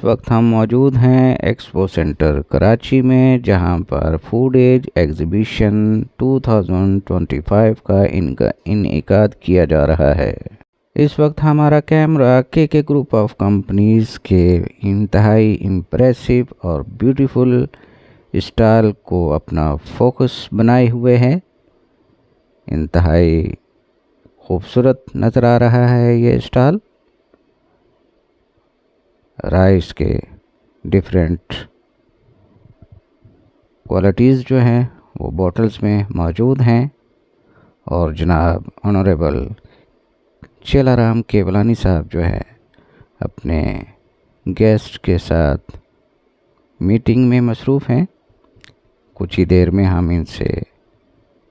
वक्त हम मौजूद हैं एक्सपो सेंटर कराची में, जहां पर फूड एज एग्जीबिशन 2025 का इनेकाद किया जा रहा है। इस वक्त हमारा कैमरा के ग्रुप ऑफ कंपनीज़ के इंतहाई इम्प्रेसिव और ब्यूटीफुल स्टाइल को अपना फोकस बनाए हुए है। इंतहाई खूबसूरत नज़र आ रहा है ये स्टाइल। राइस के डिफरेंट क्वालिटीज़ जो हैं वो बॉटल्स में मौजूद हैं और जनाब ऑनरेबल चेलाराम केवलानी साहब जो है अपने गेस्ट के साथ मीटिंग में मसरूफ़ हैं। कुछ ही देर में हम इनसे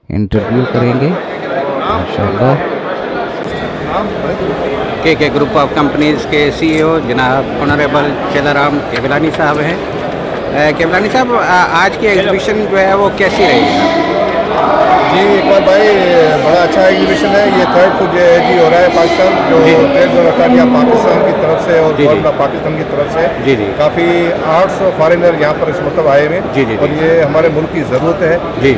इंटरव्यू करेंगे इंशाअल्लाह। के ग्रुप ऑफ कंपनीज़ के CEO जनाब ऑनरेबल चेलाराम केवलानी साहब हैं। केवलानी साहब, आज की एग्जीबिशन जो है वो कैसी रही? जी इकबाल भाई, बड़ा अच्छा एग्जीबिशन है। ये थर्ड फूड एजी हो रहा है पाकिस्तान, जो ट्रेड और अटारिया पाकिस्तान की तरफ से और गवर्नमेंट पाकिस्तान की तरफ से काफ़ी 800 फॉरेनर यहाँ पर इस मतलब आए हुए हैं। और ये हमारे मुल्क की ज़रूरत है कि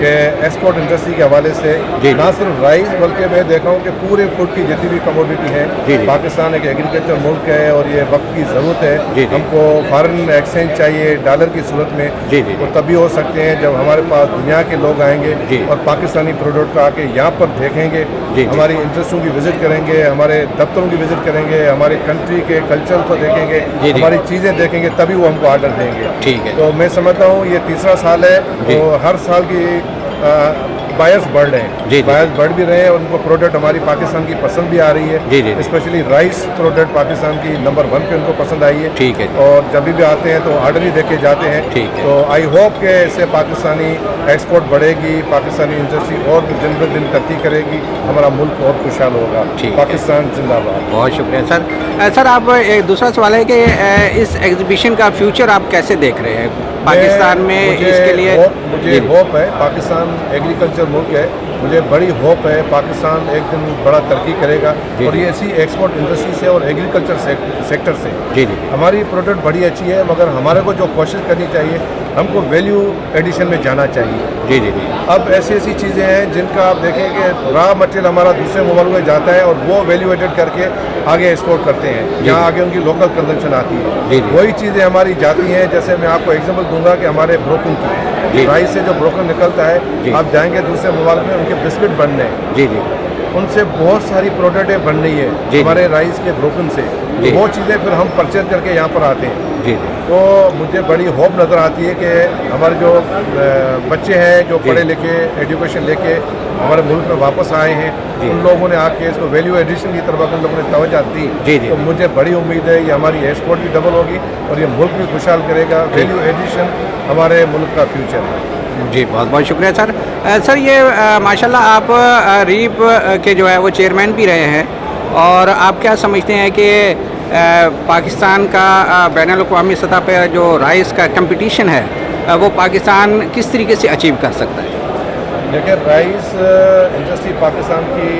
एक्सपोर्ट इंडस्ट्री के हवाले से ना सिर्फ राइस बल्कि मैं देखा हूँ कि पूरे फूड की जितनी भी कमोडिटी है, पाकिस्तान एक एग्रीकल्चर मुल्क है और ये वक्त की ज़रूरत है। हमको फॉरेन एक्सचेंज चाहिए डॉलर की सूरत में, तो तभी हो सकते हैं जब हमारे पास दुनिया के लोग आएंगे और पाकिस्तानी प्रोडक्ट को आके यहाँ पर देखेंगे, हमारी इंडस्ट्रियों की विज़िट करेंगे, हमारे दफ्तरों की विज़िट करेंगे, हमारी कंट्री के कल्चर को देखेंगे, हमारी चीज़ें देखेंगे, तभी वो हमको ऑर्डर देंगे। ठीक है, तो मैं समझता हूँ ये तीसरा साल है, तो हर साल की बायर्स बढ़ रहे हैं, बायर्स बढ़ भी रहे हैं और उनको प्रोडक्ट हमारी पाकिस्तान की पसंद भी आ रही है। स्पेशली राइस प्रोडक्ट पाकिस्तान की नंबर 1 पे उनको पसंद आई है। ठीक है, और जब भी आते हैं तो ऑर्डर ही देके जाते हैं। ठीक है, तो आई होप के इससे पाकिस्तानी एक्सपोर्ट बढ़ेगी, पाकिस्तानी इंडस्ट्री और दिन ब दिन तरक्की करेगी, हमारा मुल्क और खुशहाल होगा। पाकिस्तान जिंदाबाद। बहुत शुक्रिया सर। सर, आप एक दूसरा सवाल है कि इस एग्जीबिशन का फ्यूचर आप कैसे देख रहे हैं पाकिस्तान में? इसके लिए मुझे होप है, पाकिस्तान एग्रीकल्चर मुल्क है, मुझे बड़ी होप है पाकिस्तान एक दिन बड़ा तरक्की करेगा। और ये ऐसी एक्सपोर्ट इंडस्ट्री से और एग्रीकल्चर सेक्टर से हमारी प्रोडक्ट बड़ी अच्छी है, मगर हमारे को जो कोशिश करनी चाहिए, हमको वैल्यू एडिशन में जाना चाहिए। अब ऐसी ऐसी चीज़ें हैं जिनका आप देखें कि रॉ मटेरियल हमारा दूसरे मुल्क में जाता है और वो वैल्यू एडेड करके आगे एक्सपोर्ट करते हैं, जहाँ आगे उनकी लोकल कंजम्पशन आती है। वही चीज़ें हमारी जाती हैं। जैसे मैं आपको एग्जांपल दूंगा कि हमारे ब्रोकन की राइस से जो ब्रोकन निकलता है, आप जाएंगे दूसरे मुल्क में उनके बिस्किट बनने हैं, उनसे बहुत सारी प्रोडक्टें बन रही है हमारे राइस के ब्रोकन से। वो चीज़ें फिर हम परचेज करके यहाँ पर आते हैं। तो मुझे बड़ी होप नज़र आती है कि हमारे जो बच्चे हैं जो पढ़े लिखे एजुकेशन लेके हमारे मुल्क में वापस आए हैं, उन लोगों ने आके इसको वैल्यू एडिशन की तरफ अगर लोगों ने तवज्जो दी, तो मुझे बड़ी उम्मीद है ये हमारी एक्सपोर्ट भी डबल होगी और ये मुल्क भी खुशहाल करेगा। वैल्यू एडिशन हमारे मुल्क का फ्यूचर है। जी, बहुत बहुत शुक्रिया सर। सर, ये माशाल्लाह आप रीप के जो है वो चेयरमैन भी रहे हैं, और आप क्या समझते हैं कि पाकिस्तान का बैनुल-अक़वामी सतह पर जो राइस का कंपटीशन है वो पाकिस्तान किस तरीके से अचीव कर सकता है? देखिए, राइस इंडस्ट्री पाकिस्तान की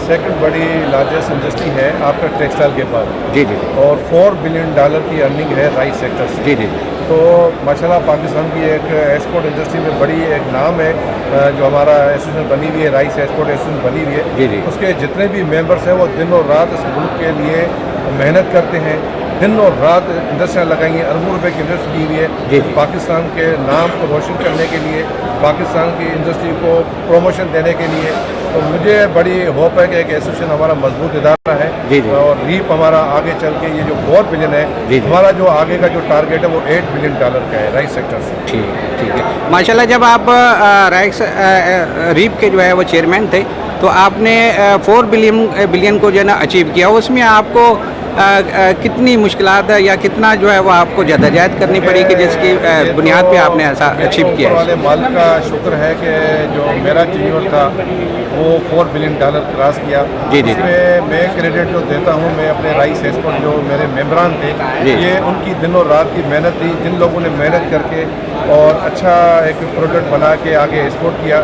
सेकंड बड़ी लार्जेस्ट इंडस्ट्री है आपका टेक्सटाइल के बाद। और $4 बिलियन की अर्निंग है राइस सेक्टर से। तो माशाल्लाह पाकिस्तान की एक एक्सपोर्ट इंडस्ट्री में बड़ी एक नाम है, जो हमारा एसोसिएशन बनी हुई है, राइस एक्सपोर्ट एसोसिएशन बनी हुई है। उसके जितने भी मेंबर्स हैं वो दिन और रात इस मुल्क के लिए मेहनत करते हैं, दिन और रात इंडस्ट्रियाँ लगाई हैं, अरबों रुपए की इन्वेस्ट की हुई है पाकिस्तान के नाम को रोशन करने के लिए, पाकिस्तान की इंडस्ट्री को प्रमोशन देने के लिए। तो मुझे बड़ी होप है कि एक एसोसिएशन हमारा मजबूत इदारा है और रीप हमारा आगे चल के ये जो $4 बिलियन है, हमारा जो आगे का जो टारगेट है वो $8 बिलियन का है राइस सेक्टर से। ठीक है माशाल्लाह। जब आप राइस रीप के जो है वो चेयरमैन थे, तो आपने 4 बिलियन को जो है ना अचीव किया। उसमें आपको कितनी मुश्किलात या कितना जो है वो आपको जद्दोजहद करनी पड़ी कि जिसकी बुनियाद पे आपने ऐसा अचीव किया? वाले मालिक का शुक्र है कि जो मेरा टीम था वो $4 बिलियन क्रॉस किया। इसमें मैं क्रेडिट जो देता हूँ, मैं अपने राइस एक्सपोर्ट जो मेरे मेम्बरान थे, ये उनकी दिन और रात की मेहनत थी, जिन लोगों ने मेहनत करके और अच्छा एक प्रोडक्ट बना के आगे एक्सपोर्ट किया।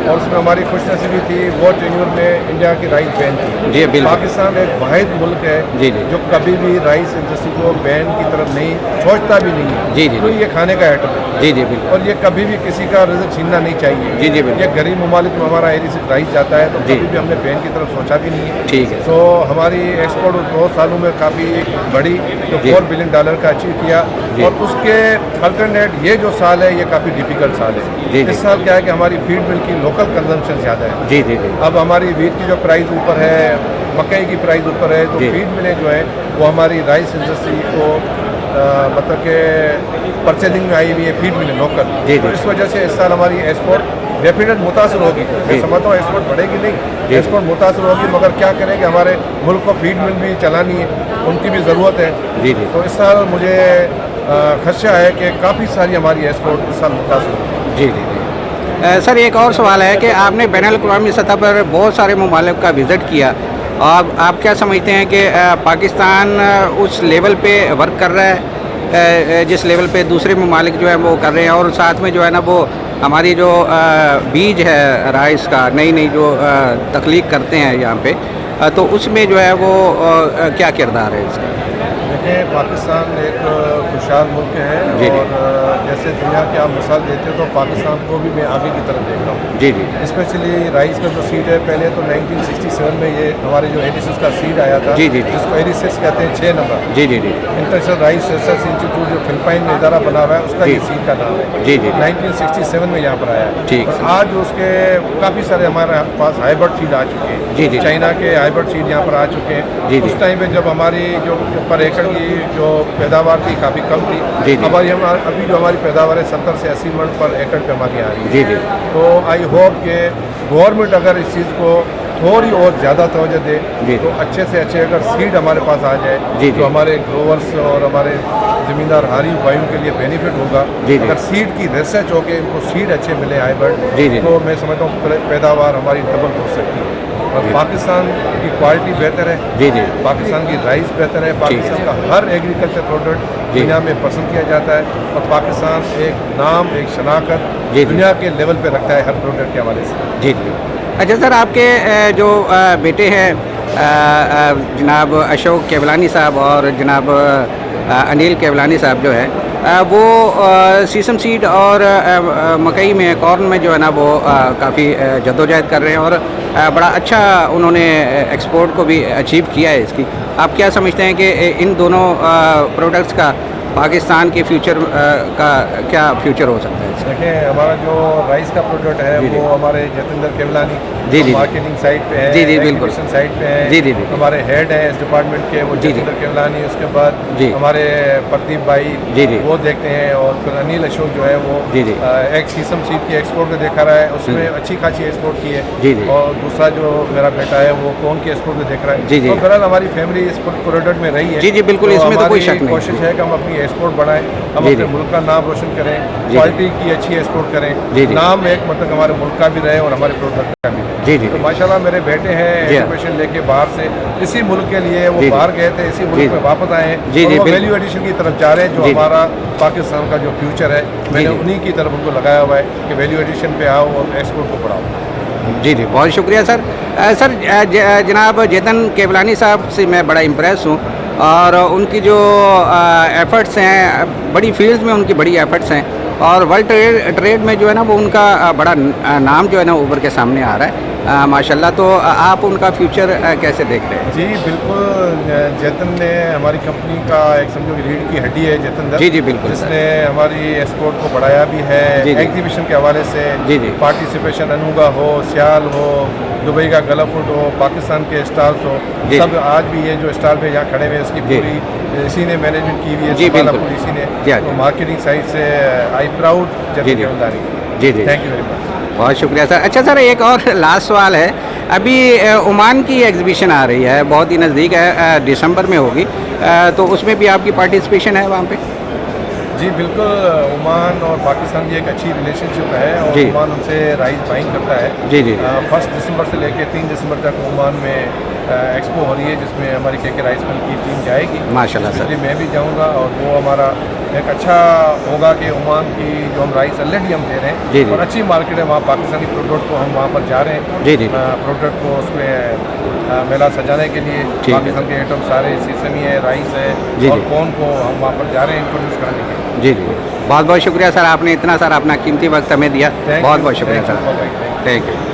और उसमें हमारी खुशनसीबी थी वो टेन्योर में इंडिया की राइस बैन थी। जी बिल्कुल। पाकिस्तान एक वाहिद मुल्क है जी जी जो कभी भी राइस इंडस्ट्री को बैन की तरफ नहीं सोचता भी नहीं है। जी जी तो ये खाने का आइटम है जी जी बिल्कुल। और ये कभी भी किसी का रिज़्क छीनना नहीं चाहिए। जी जी बिल्कुल। ये गरीब ममालिक में हमारा एरी से राइस जाता है तो जी। कभी भी हमने बैन की तरफ सोचा भी नहीं है। ठीक है। तो हमारी एक्सपोर्ट 2 सालों में काफ़ी बढ़ी तो जी। $4 बिलियन का अचीव किया। जी। और उसके अल्टरनेट ये जो साल है ये काफ़ी डिफिकल्ट साल है। जी, जी। इस साल क्या है कि हमारी फीड मिल की लोकल कंजम्पशन ज़्यादा है। जी जी जी अब हमारी वीट की जो प्राइस ऊपर है, मकई की प्राइस ऊपर है, तो जी। फीड मिलें जो है वो हमारी राइस इंडस्ट्री को मतलब कि परचेजिंग में आई हुई है फीड मिलें लोकल। जी, तो जी। इस वजह से इस साल हमारी एक्सपोर्ट डेफिनेट मुतासर होगी। मैं जी। समझता हूँ एक्सपोर्ट बढ़ेगी नहीं, जी। एक्सपोर्ट मुतासर होगी, मगर क्या करें कि हमारे मुल्क को फीड मिल भी चलानी है, उनकी भी ज़रूरत है। जी जी तो इस साल मुझे खदशा है कि काफ़ी सारी हमारी एक्सपोर्ट इस साल मुतासर होगी। जी जी जी। सर एक और सवाल है कि आपने बैनुल-अक़वामी सतह पर बहुत सारे ममालिक का विज़िट किया और आप क्या समझते हैं कि पाकिस्तान उस लेवल पे वर्क कर रहा है जिस लेवल पे दूसरे ममालिक जो है वो कर रहे हैं, और साथ में जो है ना वो हमारी जो बीज है राइस का नई नई जो तख्लीक करते हैं यहाँ पे, तो उसमें जो है वो क्या किरदार है इसका? देखिए पाकिस्तान एक खुशहाल मुल्क है जी, जी। और जैसे दुनिया की आप मिसाल देते हो तो पाकिस्तान को भी मैं आगे की तरफ देख रहा हूँ। जी जी स्पेशली राइस का जो सीड है पहले तो 1967 में ये हमारे जो एडिसिस का सीड आया था, जी, जी। जिसको एडिसिस कहते हैं 6 नंबर। जी जी जी इंटरनेशनल राइस रिसर्च इंस्टीट्यूट जो फिलिपाइन में इदारा बना हुआ है उसका जी। ये सीड का नाम है। जी, जी। 1967 में यहाँ पर आया है। ठीक। और आज उसके काफ़ी सारे हमारे पास हाइब्रिड सीड आ चुके हैं। जी, जी। चाइना के हाइब्रिड सीड यहाँ पर आ चुके हैं। जी, जी। उस टाइम पे जब हमारी जो पर एकड़ की जो पैदावार थी काफ़ी कम थी, जी, जी। अभी जो हमारी पैदावार है 70 से 80 मन पर एकड़ पे हमारी आ रही है। जी जी तो आई होप कि गवर्नमेंट अगर इस चीज़ को थोड़ी और ज़्यादा तवज्जो दे जी। तो अच्छे से अच्छे अगर सीड हमारे पास आ जाए जी, जी। तो हमारे ग्रोवर्स और हमारे ज़मींदार हारी भाइयों के लिए बेनिफिट होगा। जी, जी। अगर सीड की रिसर्च हो के इनको सीड अच्छे मिले हाइब्रिड, जी, जी। तो मैं समझता हूँ पैदावार हमारी डबल हो सकती है। और जी। पाकिस्तान की क्वालिटी बेहतर है, जी जी पाकिस्तान की राइस बेहतर है, पाकिस्तान का हर एग्रीकल्चर प्रोडक्ट जी। दुनिया में पसंद किया जाता है और पाकिस्तान एक नाम एक शनाख्त जी, जी। दुनिया के लेवल पे रखता है हर प्रोडक्ट के हवाले से। जी जी। अच्छा सर आपके जो बेटे हैं जनाब अशोक केवलानी साहब और जनाब अनिल केवलानी साहब जो है वो सीसम सीड और मकई में कॉर्न में जो है ना वो काफ़ी जद्दोजहद कर रहे हैं और बड़ा अच्छा उन्होंने एक्सपोर्ट को भी अचीव किया है इसकी। आप क्या समझते हैं कि इन दोनों प्रोडक्ट्स का पाकिस्तान के फ्यूचर का क्या फ्यूचर हो सकता है इसका? देखिए हमारा जो राइस का प्रोडक्ट है जी, जी। वो हमारे जतेंद्र केवलानी जी, जी। मार्केटिंग साइड पे है, जी, जी, बिल्कुल। एक्विजिशन साइड पे है। जी, जी, बिल्कुल। हमारे हेड हैं इस डिपार्टमेंट के वो जी, जी। जतेंद्र केवलानी, उसके बाद जी। हमारे प्रदीप भाई जी, जी। वो देखते हैं और फिर अनिल अशोक जो है वो जी, जी। एक शीशम सीड की एक्सपोर्ट में देखा रहा है, उसमें जी। अच्छी खासी एक्सपोर्ट की है। जी, जी। और दूसरा जो मेरा बेटा है वो कौन की एक्सपोर्ट में देख रहा है। जी, जी। तो बहरहाल हमारी फैमिली इस प्रोडक्ट में रही है। जी, जी, बिल्कुल, इसमें तो कोई हमारी शक नहीं। कोशिश है कि हम अपनी एक्सपोर्ट बढ़ाएं, हम जी, अपने जी। मुल्क का नाम रोशन करें, जी। क्वालिटी की अच्छी एक्सपोर्ट करें, जी, जी। नाम एक मतलब हमारे मुल्क का भी रहे और हमारे प्रोडक्ट का भी रहे। जी, जी। तो माशाल्लाह मेरे बेटे हैं जी। एजुकेशन लेके बाहर से इसी मुल्क के लिए वो जी, जी। बाहर गए थे, इसी जी, मुल्क जी। में वापस आए हैं जी, और जी, वो बिल्कुल। वैल्यू एडिशन की तरफ जा रहे हैं जो जी, जी। हमारा पाकिस्तान का जो फ्यूचर है मैंने जी। उन्हीं की तरफ उनको लगाया हुआ है कि वैल्यू एडिशन पे आओ और एक्सपोर्ट को बढ़ाओ। जी जी बहुत शुक्रिया सर। सर जनाब जतन केवलानी साहब से मैं बड़ा इम्प्रेस हूँ और उनकी जो एफ़र्ट्स हैं बड़ी फील्ड्स में उनकी बड़ी एफ़र्ट्स हैं और वर्ल्ड ट्रेड में जो है ना वो उनका बड़ा नाम जो है ना उभर के सामने आ रहा है माशाल्लाह। तो आप उनका फ्यूचर कैसे देख रहे हैं? जी बिल्कुल, जतन ने हमारी कंपनी का एक समझो रीढ़ की हड्डी है जतन जी, जी, बिल्कुल, जिसने हमारी एक्सपोर्ट को बढ़ाया भी है। जी, जी। एग्जीबिशन के हवाले से जी, जी। पार्टिसिपेशन अनूगा हो, सियाल हो, दुबई का गला फूड हो, पाकिस्तान के स्टॉल्स हो, जी, सब आज भी ये जो स्टॉल पे यहाँ खड़े हुए हैं इसकी जी। पूरी इसी ने मैनेजमेंट की हुई है, जी, संभाला बिल्कुल। पूरी इसी ने। जी, हाँ, तो जी। मार्केटिंग साइड से आई प्राउड जी, जतन जी। केवलानी। जी जी थैंक यू वेरी मच। बहुत शुक्रिया सर। अच्छा सर एक और लास्ट सवाल है, अभी ओमान की एग्जीबिशन आ रही है, बहुत ही नज़दीक है, दिसंबर में होगी, तो उसमें भी आपकी पार्टिसिपेशन है वहाँ पे? जी बिल्कुल, ओमान और पाकिस्तान की एक अच्छी रिलेशनशिप है और जी। ओमान उनसे राइस बाइंग करता है। जी जी 1 दिसंबर से लेकर 3 दिसंबर तक ओमान में एक्सपो हो रही है, जिसमें हमारी के राइस मिल की टीम जाएगी। माशाल्लाह सर। इसलिए मैं भी जाऊंगा और वो हमारा एक अच्छा होगा कि ओमान की जो हम राइस ऑलरेडी हम दे रहे जी, हैं जी। और अच्छी मार्केट है वहाँ, पाकिस्तानी प्रोडक्ट को हम वहाँ पर जा रहे हैं। जी, जी। प्रोडक्ट को उसमें मेला सजाने के लिए ठीक है। पाकिस्तान के आइटम सारे सीसमी है, राइस है जी, और जी। कॉर्न को हम वहाँ पर जा रहे हैं इंट्रोड्यूस करने के लिए। जी जी बहुत बहुत शुक्रिया सर, आपने इतना सारा अपना कीमती वक्त हमें दिया। बहुत बहुत शुक्रिया सर, थैंक यू।